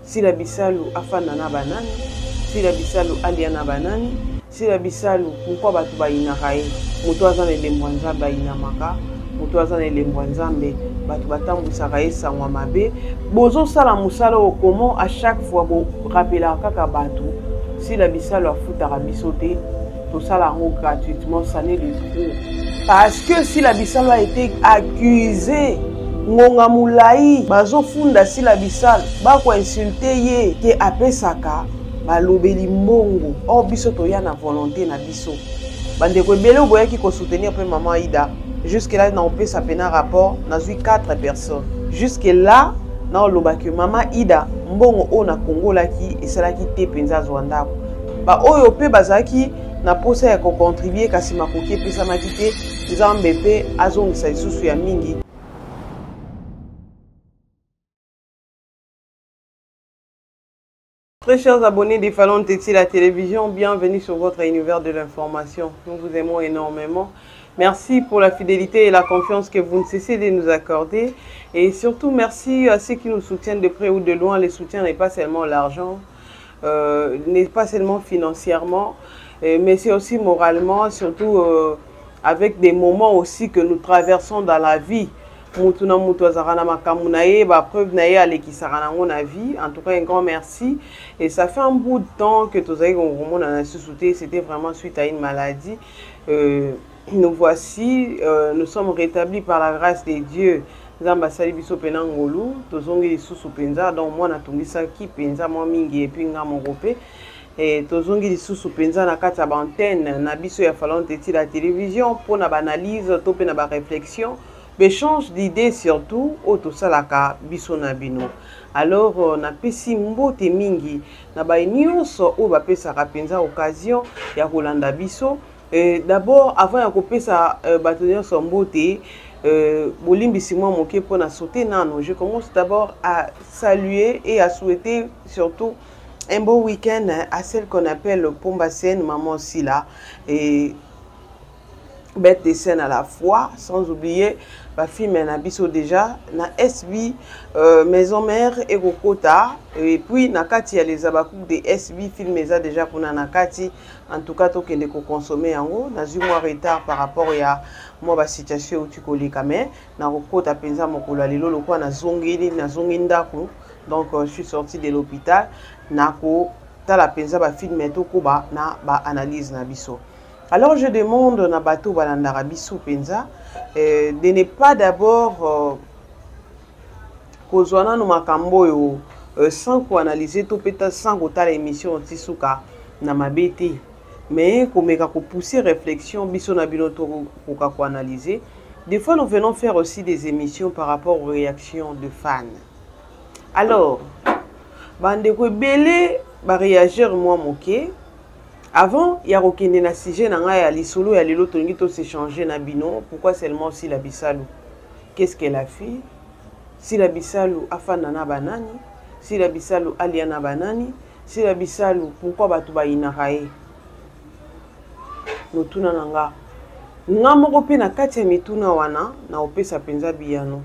sila bisalu afanda na banani, sila bisalu aliana banani, sila bisalu pourquoi batu bayinaka ye moto aza na elembo nzambe ayinamaka, moto aza na elembo nzambe batu batambwisaka ye sangwa mabe. Bozosala mosala oyo comment à chaque fois borapelaka kaka batu sila bisalu afutaka biso te, tosala yango gratuitement, ça n'est le trop. Parce que sila bisalu a été accusé ngonga mulai bazofunda sila bisalu bakoinsulte ye ke apesaka balobeli mbongo. Or biso toya na volonté na biso bandeko ebele oboyaki kosoutenir mpe maman Aïda. Jusque là na opesa pena rapport nazwi 4 personnes. Jusque là na olobaki maman Aïda mbongo o na kongolaki esalaki te penza zwa ndako ba oyo pe bazaki na posa ya kocontribuer kasi makoki epesamaki te nzambe mpe azongisa lisusu ya mingi. Très chers abonnés des Falon Teti la télévision, bienvenue sur votre univers de l'information. Nous vous aimons énormément. Merci pour la fidélité et la confiance que vous ne cessez de nous accorder. Et surtout, merci à ceux qui nous soutiennent de près ou de loin. Le soutien n'est pas seulement l'argent, n'est pas seulement financièrement, mais c'est aussi moralement, surtout avec des moments aussi que nous traversons dans la vie. Mutuna mutu azarana makamu na ye ba preuve na ye alekisaka nango na vie. En tout cas un grand merci, et ça fait un bout de temps que tozaki komona na susouté, c'était vraiment suite à une maladie. Nous voici, nous sommes rétablis par la grâce de Dieu. Nzamba sali biso pena ngolu tozongi lisusu penza, donc moi natungisaki penza moi mingi et puis nga moko et tozongi lisusu penza na kati ya antenne na biso ya Falon Teti la télévision pour na analyse to pe na ba réflexion. Échange d'idées surtout au tout ça la ka biso na bino. Alors na pesi mbote mingi na ba nyonso o ba pesa ka penza occasion ya kolanda biso. D'abord avant ya kopesa bato nyonso mbote bolimbisi mwa moke pour na sauter nano, je commence d'abord à saluer et à souhaiter surtout un bon week-end à celle qu'on appelle Pomba Sen maman Sila et bête de scène à la fois, sans oublier ma fille Menabiso déjà, na SB Maison Mère et Kokota, et puis Nakati a les abakouk de SB film déjà pour Nakati, en tout cas toke de consommer en haut, na eu moins retard par rapport à moi la situation où tu colles quand même, na Kokota penza mokolo lelo lokwa na zongeli na zongindako, donc je suis sortie de l'hôpital, nako ta la penza ba film metoko ba na ba analyse na biso. Alors je demande na bateau balandara biso penza de ne pas d'abord kozwana no makambo yo sans ko analyser to peta sans ko tala émission tisuka na mabete, mais komeka ko pousser réflexion biso na bino to ko analyser. Des fois nous venons faire aussi des émissions par rapport aux réactions de fans. Alors bande ko belé ba réagir moi moké. Avant, il y a aucun sujet na ya lisolo ya lelo tongi to s'échanger na bino. Pourquoi seulement si la bisalu? Qu'est-ce qu'elle a fait? Si la bisalu afanda na banani, si la bisalu aliana banani, si la bisalu pourquoi batu ba inaka ye? Notuna nanga. Nga moko pe na kati ya mituna wana na opesa penza biyano.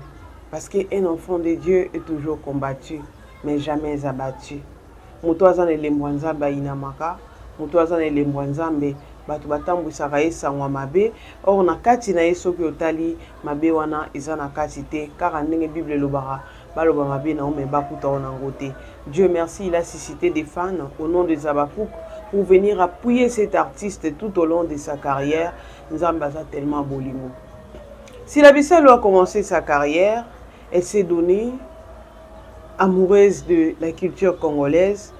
Parce qu'un enfant de Dieu est toujours combattu, mais jamais abattu. Moto aza na elembo nzambe inamaka. Moto aza na elembo nzambe batu batambwisaka ye sangwa mabe. Or na kati na ye soki otali mabe wana eza na kati te, car ndenge Bible lobara baloba mabe na ome bakuta ona ngote. Dieu merci, il a suscité des fans au nom des Abakouk pour venir appuyer cet artiste tout au long de sa carrière. Nzambe aza tellement bolimo. Si la Bisalu a commencé sa carrière, elle s'est donnée amoureuse de la culture congolaise,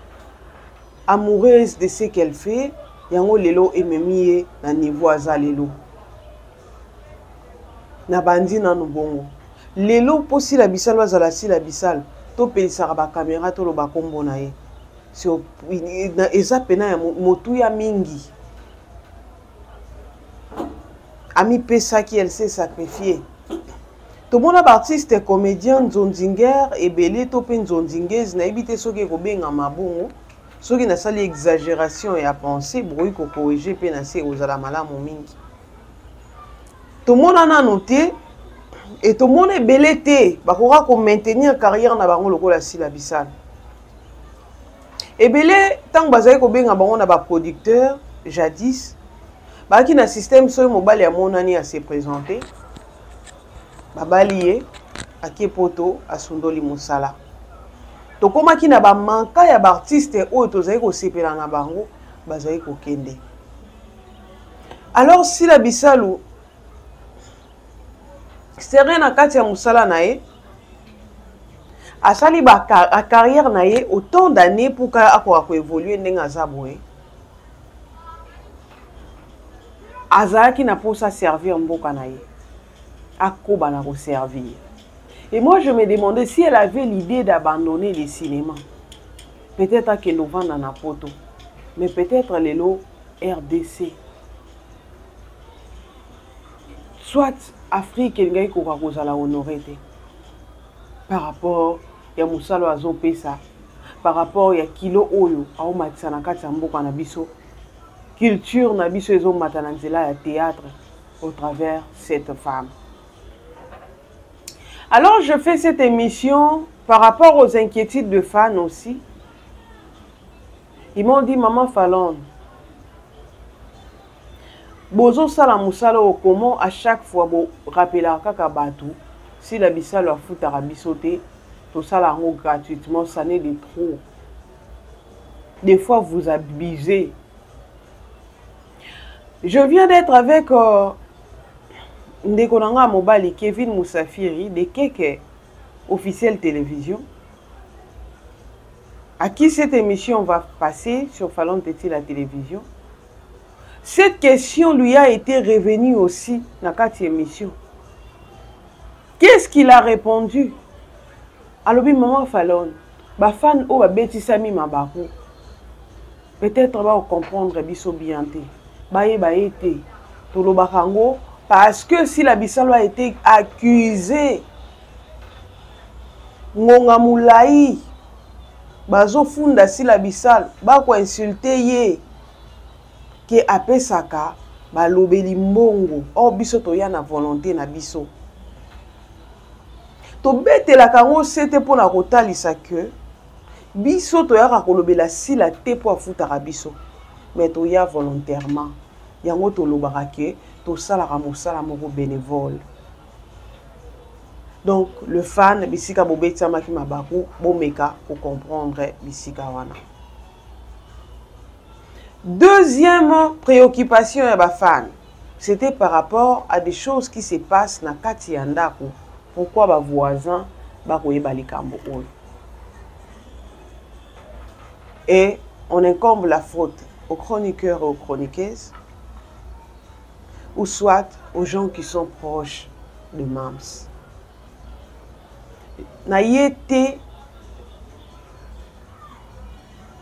amoureuse de ce qu'elle fait, yango lelo ememiye na niveau aza lelo. Na bandi na nubongo. Lelo posi la Bisalu azala si la Bisalu, to pelisaka ba caméra to lo ba kombo na ye. So eza pena ya motu ya mingi. Ami pesa qui elle s'est sacrifiée. Tout le monde artiste comédien Nzonzinger et belé to pe Nzonzingez na ibite soki ko benga mabongo. Soki na sali exagération et à penser bruit ko corriger pe na se ozala malamu mingi. Tout le monde en a noté et tout le monde est belé te ba ko maintenir carrière na bango lokola si la Bisalu. ebele tant bazali ko benga bango na ba producteur jadis ba ki na système so mobile ya monani a se présenter babali ye akie poto asundoli musala to koma ki na ba manka ya ba artiste oyo tozali ko sepela na bango bazali ko kende. Alors si la bisalu c'est rien na kati ya musala na ye asali ba carrière na ye autant d'années pour ka akwa ko évoluer ndenga zaboé azaki na pour ça servir mboka na ye akoba na ko servir. Et moi je me demandais si elle avait l'idée d'abandonner le cinéma, peut-être que nous vendons na poto, mais peut-être les lots RDC soit Afrique ngai ko ka kozala honoré par rapport ya musalo azopesa, par rapport ya kilo oyo au matisa na kati ya mboka na biso, culture na biso ezo matana nzela ya théâtre au travers cette femme. Alors je fais cette émission par rapport aux inquiétudes de fans aussi. Ils m'ont dit maman Falon, bozo sala musalo comment à chaque fois bo rappeler kaka batou si la bisalo a foutu à bisoté tout ça là gratuitement ça n'est de trop. Des fois vous abusez. Je viens d'être avec Ndekonanga Mobali Kevin Moussafiri de Keke officiel télévision à qui cette émission va passer sur Falon Teti la télévision. Cette question lui a été revenue aussi dans cette émission. Qu'est-ce qu'il a répondu? Alors, maman Falon, ba fan o ba beti sami mabako. Peut-être va comprendre biso bianté. Ba été tolo bakango parce que si la bisalo a été accusée ngonga moulaï bazo funda si la bisal ba ko insulter ye ke apesaka ba lobeli mbongo o biso to ya na volonté na biso to betela kango c'était pour na kotalisa que biso to ya ko lobela si la te po afuta biso mais to ya volontairement yango to lobaka ke to sala ka mosala moko bénévole. Donc le fan bisika bobetsa maki mabaku bomeka pour comprendre bisika wana. Deuxième préoccupation ya ba fan, c'était par rapport à des choses qui se passent na kati ya ndako. Pourquoi ba voisins ba koyeba likambo oyo. Et on incombe la faute aux chroniqueurs et aux chroniqueuses ou soit aux gens qui sont proches de Mams. Na yete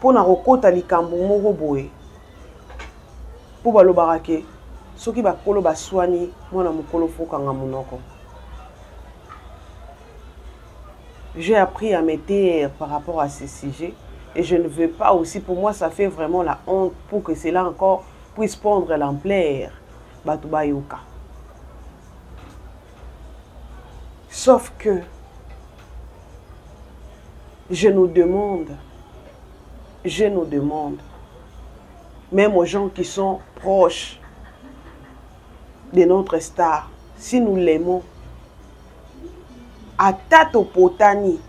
pour na rokota likambo moko boye pour balobaka ke soki bakolo baswani mwana mokolo fokanga monoko. J'ai appris à me taire par rapport à ces sujets et je ne veux pas aussi, pour moi ça fait vraiment la honte pour que cela encore puisse prendre l'ampleur batuba yoka. Sauf que je nous demande, même aux gens qui sont proches de notre star, si nous l'aimons, à tato potani,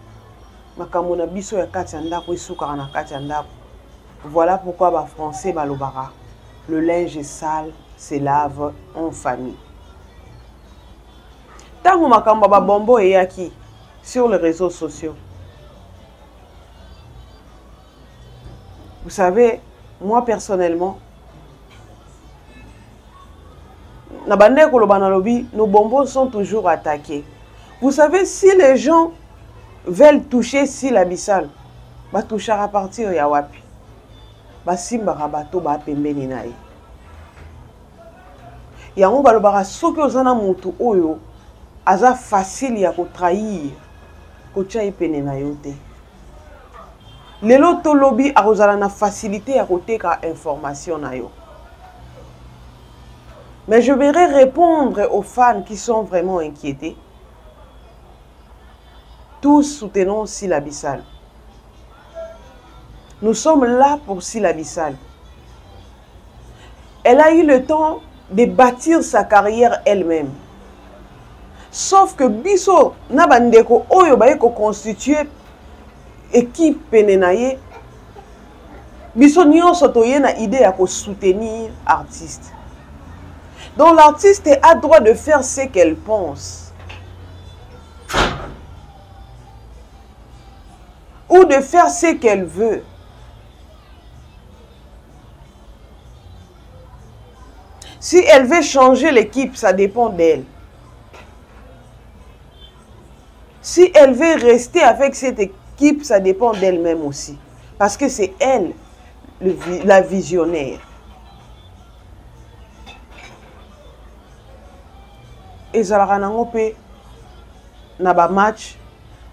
makamona biso ya kati ya ndako esukaka na kati ya ndako. Voilà pourquoi ba français balobara, le linge sale se lave en famille. Tango makambo ba bombo eyaki sur les réseaux sociaux. Vous savez, moi personnellement, nos bonbons sont toujours attaqués. Vous savez, si les gens veulent toucher si la bissale, va toucher à partir de Yawapi. Va simba rabato ba pembeni na ye. Yango balobara soki ozana mutu oyo aza facile ya ko trahir ko tia ipene na yote. Lelo to lobby akozala na facilité à côté ka information na yo. Mais je vais répondre aux fans qui sont vraiment inquiétés. Tous soutenons si la bissale. Nous sommes là pour Sylla Bissalo. Elle a eu le temps de bâtir sa carrière elle-même. Sauf que biso na bandeko oyo baye ko constituer équipe penenaye. Biso nyonso toye na idée ya ko soutenir artiste. Donc l'artiste a droit de faire ce qu'elle pense. Ou de faire ce qu'elle veut. Si elle veut changer l'équipe, ça dépend d'elle. Si elle veut rester avec cette équipe, ça dépend d'elle-même aussi. Parce que c'est elle, la visionnaire. Et Zalaka nango pe na ba match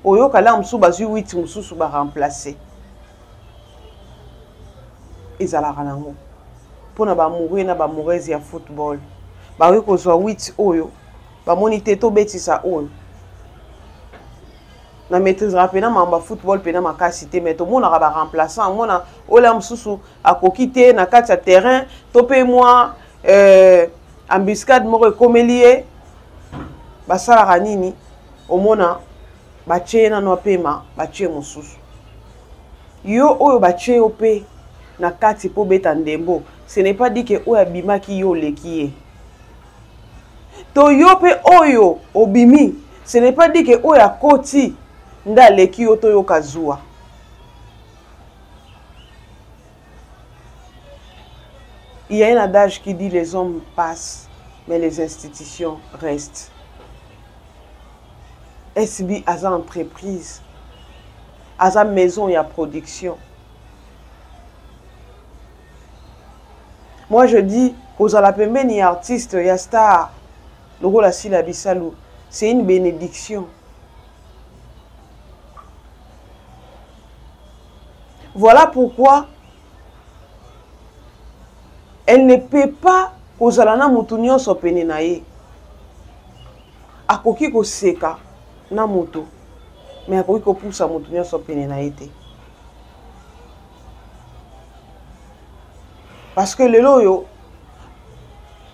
oyo kala msu bazu 8 msusu ba remplacer. Et Zalaka nango pona ba mourir na ba mauvaise ya football. Ba wi ko zo 8 oyo ba monite to betisa oyo. Na maîtrise rapena mamba football pena makasité mais to mona ba remplaçant mona ola msusu akokite na kati ya terrain to pe moi embuscade moko komelie basala nini omona bache na no pema bache mususu yo oyo bache yo pe na kati po beta ndembo ce n'est pas dit que oyo abimaki yo lekiye to yo pe oyo obimi ce n'est pas dit que oyo akoti nda leki yo to yo kazua. Il y a un adage qui dit les hommes passent mais les institutions restent. SB a sa entreprise, a sa maison et à production. Moi je dis aux alapembe ni artistes, y a star, le rôle à Sylla Bissalo, c'est une bénédiction. Voilà pourquoi elle ne peut pas aux alana moutounion sopene nae. Akoki ko seka na moto mais akoki ko poussa moutounion sopene nae te. Parce que le loyo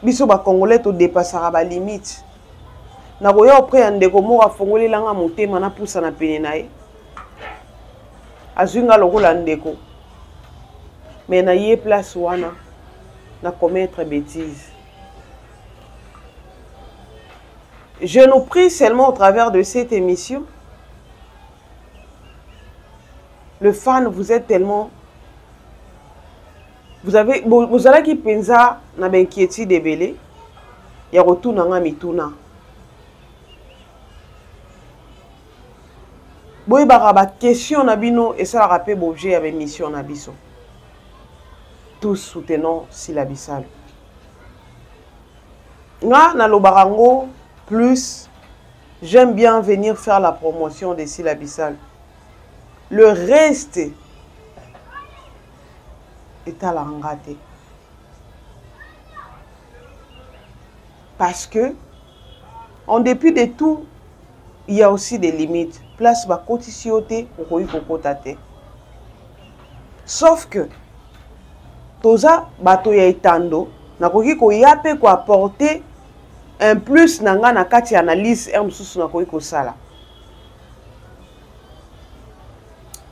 biso ba congolais to dépassera ba limite. Na koya après ndeko moko afongoli langa motema na poussa na pene nae. Azunga lokola ndeko. Mais na ye place wana na commettre bêtises. Je nous prie seulement au travers de cette émission. Le fan, vous êtes tellement... Vous allez qui pensa na benkieti de belé. Ya retourna nga mituna. Boy baraba question na bino et ça la rappelle objet avec mission na biso. Tous soutenons Sylla Bissalo. Nga na lobarango plus j'aime bien venir faire la promotion de Sylla Bissalo. Le reste est à la rangate. Parce que en dépit de tout, il y a aussi des limites. Place ba kotisiote pour kokotate. Sauf que toza bato ya etando na koki ko yape ko apporter un plus nanga na kati analyse msusu na koki ko sala.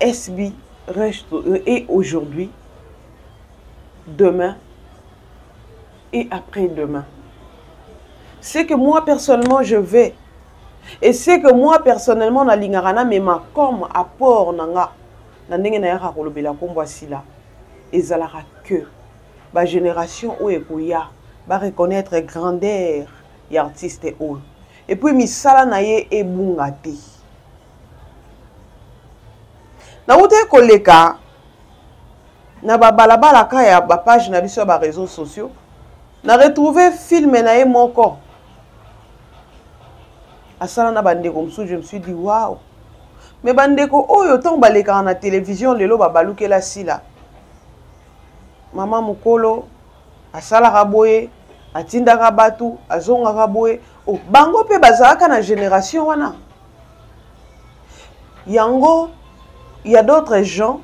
SB reste et aujourd'hui, demain et après-demain. C'est que moi personnellement je vais et c'est que moi personnellement na lingarana mema comme apport nanga na ndenge na yaka kolobela kombo Sylla ezalaka que ba génération o ekoya ba reconnaître grandeur et artiste o et puis misala na ye ebunga te na uta koleka na ba balabala ka ya ba page na biso ba réseaux sociaux na retrouver film na ye moko asala na bandeko msu je me suis dit waouh mais bandeko oyo tant baleka na télévision lelo ba balukela Sylla mama mukolo asala raboye atinda rabatu azonga raboye o bango pe bazalaka na génération wana yango il y a d'autres gens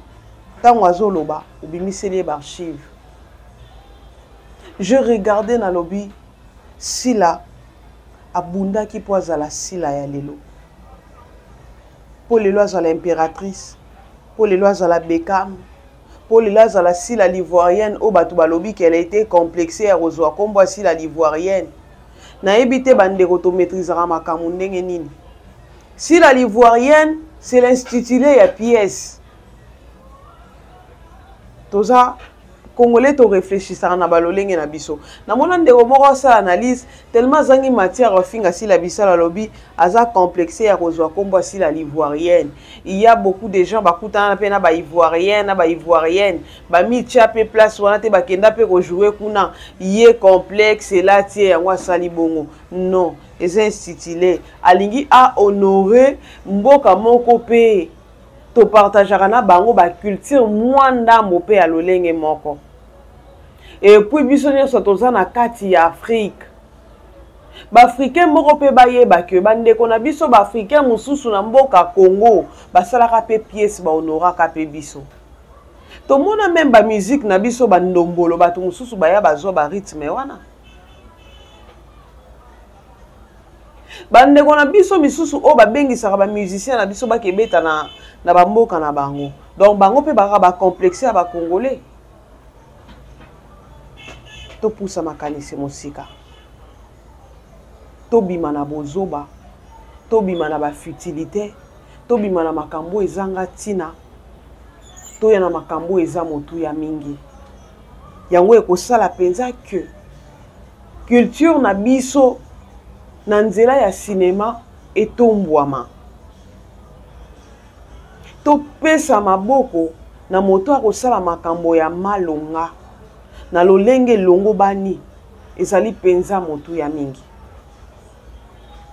Tant oiseau loba, ou bimiseli archive. Je regardais dans lobby sila abunda qui poise à la sila ya lelo. Pour les lois à l'impératrice, pour les lois à la Beckham, pour les lois à la sila l'ivoirienne au Batouba lobby qu'elle a été complexée à Rosoa comme voici la l'ivoirienne. Na ebité bande rotomaîtrisera ma kamundenge nini. Si la l'ivoirienne, c'est l'intitulé à pièce. Toza Congolais to réfléchissant na balolenge na biso. Na mona ndeko moko sa analyse tellement zangi matière ofinga si la biso la lobby aza complexé à kozwa kombo si la l'ivoirienne. Il y a beaucoup de gens bakutana pe na ba ivoirienne na ba ivoirienne ba mi chape place wana te bakenda pe ko jouer kuna yé complexe là tie yango sali bongo. Non, les instituts alingi a honorer mboka moko pe to partageara na bango ba culture mwanda mopé à lolenge moko. Et puis biso nyonso toza na kati ya Afrique. Ba africain moko pe bayeba ke bandeko na biso ba africain mususu na mboka Congo basalaka pe pièce ba honoraka pe biso. To mona même ba musique na biso ba ndombolo bato mususu baya bazwa ba rythme wana. Bandeko na biso misusu o ba bengisaka ba musicien na biso bakebeta na ba mboka na bango. Donc bango pe ba complexé ba congolais. To poussa makanisi mosika. To bima na bozoba. To bima na ba futilité. To bima na makambo ezanga tina. To ya na makambo eza motu ya mingi. Yango ekosala penza que culture na biso na nzela ya cinéma etombwama. To pesa maboko na moto akosala makambo ya malonga. Na lolenge longo bani ezali penza motu ya mingi.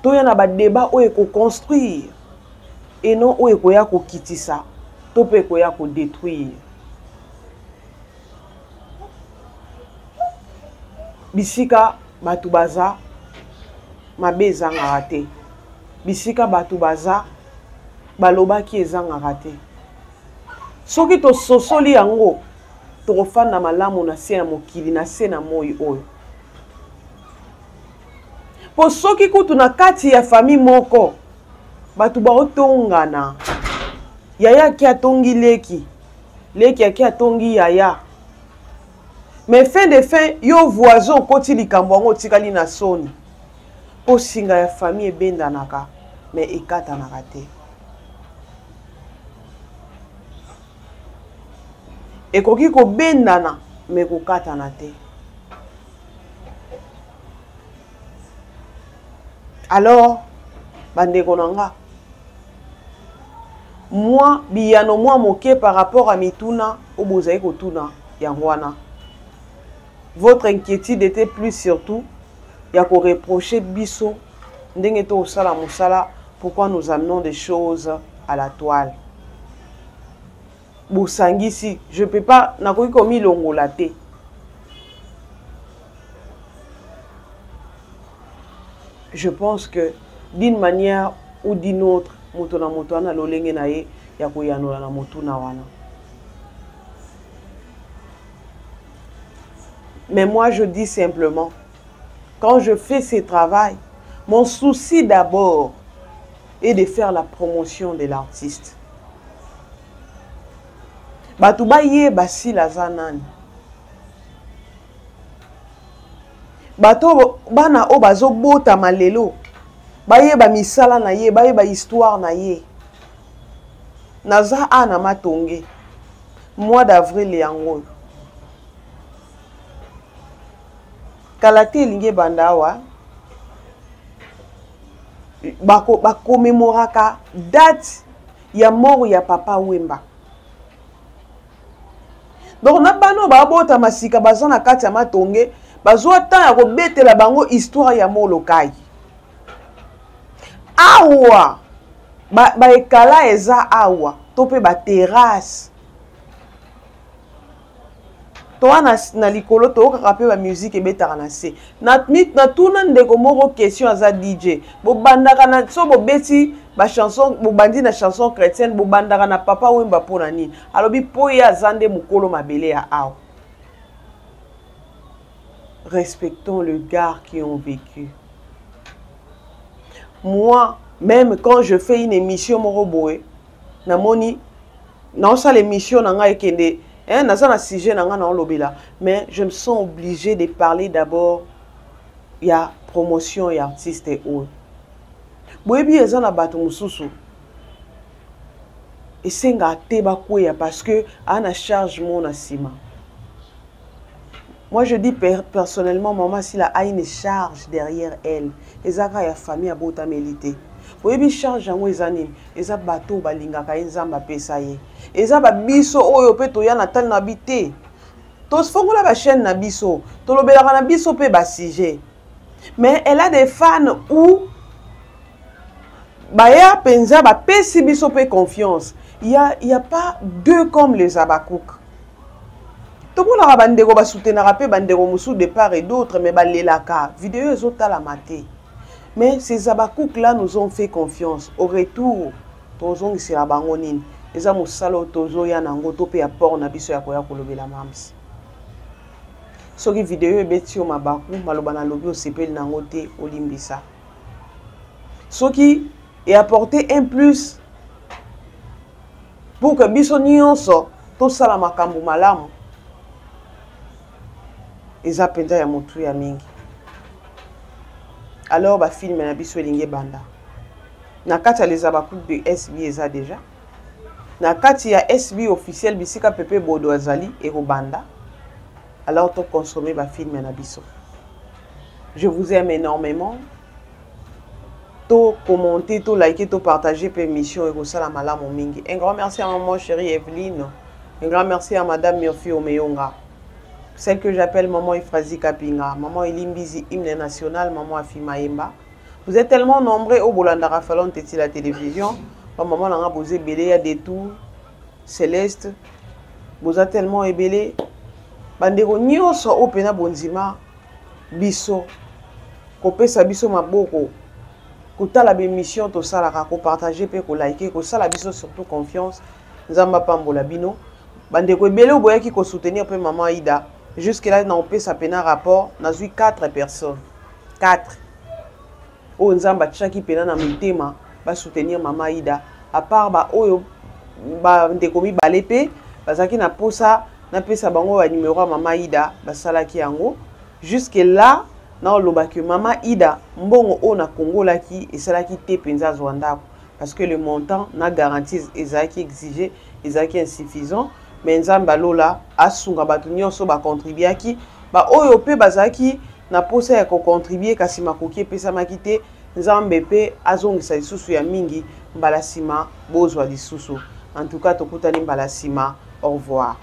Toya na ba débat oyo ko construire et non oyo ko ya ko kitisa to pe ko ya ko détruire. Bisika batu baza mabe ezanga te. Bisika batu baza baloba ki ezanga te. Soki to sosoli yango tofanda malamu na se na mokili na se na moi oyo. Po soki kutu na kati ya famille moko batu ba otongana. Yaya ki atongi leki. Leki ya ki atongi yaya. Mais fin de fin yo voisin koti likambo yango tikali na soni. Po singa ya famille ebendanaka mais ekatanaka te. Ekoki ko bendana me ko katana te. Alors bandeko nanga moi biyano moi moke par rapport à mituna obozai ko tuna yangwana. Votre inquiétude était plus surtout ya ko reprocher biso ndenge to sala musala pourquoi nous amenons des choses à la toile. Bosangisi, je peux pas nakoki komi longola te. Je pense que d'une manière ou d'une autre, moto na moto na lolenge na ye ya koyanola na moto na wana. Mais moi je dis simplement, quand je fais ce travail, mon souci d'abord est de faire la promotion de l'artiste. Batu baye basi la zanani. Bato bana o bazo bota malelo. Baye ba misala na ye, baye ba histoire na ye. Naza ana matonge. Mois d'avril yango. Kalate linge bandawa. Bako commémoraka date ya mort ya papa Wemba. Donc na bano ba bota masika bazana kati ya matonge bazwa temps ya kobetela bango histoire ya molokai. Awa ba ekala eza awa to pe ba terrasse. Toi na likolo to ka ba musique e betaka na se. Na tuna ndeko moko question aza DJ. Bo bandaka na so bo beti ba chanson bo bandi na chanson chrétienne bo bandaka na Papa Wemba pona nini. Alobi po ya zande mukolo mabele ya aw. Respectons le gars qui ont vécu. Moi, même quand je fais une émission moroboé, na moni na ça l'émission na nga ekende na ça na sujet na nga na lobela, mais je me sens obligé de parler d'abord il y a promotion et artiste et autres. Boyebi eza na bato mususu. Et senga te ba kweya parce que ana charge mon asima. Moi, je dis personnellement, maman, s'il a une charge derrière elle, ezaka ya famille a bota mélité. Oui, charge en wezanim, eza bateau balinga ka nzamba pesa ye. Eza ba biso oyo pe to ya natal na bité. To fongola ba chaîne na biso, to lobelaka na biso pe ba sujet. Mais elle a des fans où ba ya penza ba pesi biso pe confiance. Il y a pas deux comme les Abakouk. Tout le monde a bandego ba soutenir pe bandego musu de part et d'autre mais ba lelaka vidéo ezota la maté. Mais ces Abakouk là nous ont fait confiance. Au retour, tozong ici la bangonine. Eza musalo tozo ya nango to pe apport na biso ya koya kolobela mams. Soki vidéo ebeti o mabaku maloba na lobi o sepeli nango te olimbisa. Soki et apporter un plus pour que biso nyonso to sala makambo malamu. Eza penza ya motu ya mingi. Alors ba film na biso elinge banda. Na kati ya les Abakouk de SB eza déjà. Na kati ya SB officiel bisika pepe bodo azali et banda. Alors to consommer ba film na biso. Je vous aime énormément. To commenter, to liker, to partager permission et kosala malamu mingi. Un grand merci à maman chérie Evelyne. Un grand merci à madame Murphy Omeyonga. Celle que j'appelle Maman Ifrazi Kapinga, Maman Elimbizi, hymne national, Maman Afimaemba. Vous êtes tellement nombreux au Bolanda Rafalon Teti la télévision. Maman n'a pas posé belé à des tours. Céleste. Vous êtes tellement ébélé. Bandero nyonso au pena bonzima. Biso. Kopé sa biso maboko. Kota la bémission to salaka ko partager pe ko liker ko sala biso surtout confiance. Nzamba pambola bino. Bandeko ébélé au boya qui ko soutenir pe Maman Aïda. Jusque là, on peut s'appeler un rapport. On a vu 4 personnes. 4. Oh, Nzamba Tchaki pena na mitema va soutenir Maman Aïda. À part ba oyo ba ndekomi balepe, bazaki na posa na pesa bango ba numéro Maman Aïda, ba salaki yango. Jusque là, na loba que Maman Aïda mbongo o na Congo laki et salaki te penza zwandako parce que le montant na garantie ezaki exigé, ezaki insuffisant. Mais Nzamba lola asunga batu nyonso ba contribuaki ba oyo pe bazaki na posa ya ko contribuer kasi makoki pesa makite Nzambe pe azongisa lisusu ya mingi mbala sima bozwa lisusu. En tout cas tokutani mbala sima. Au revoir.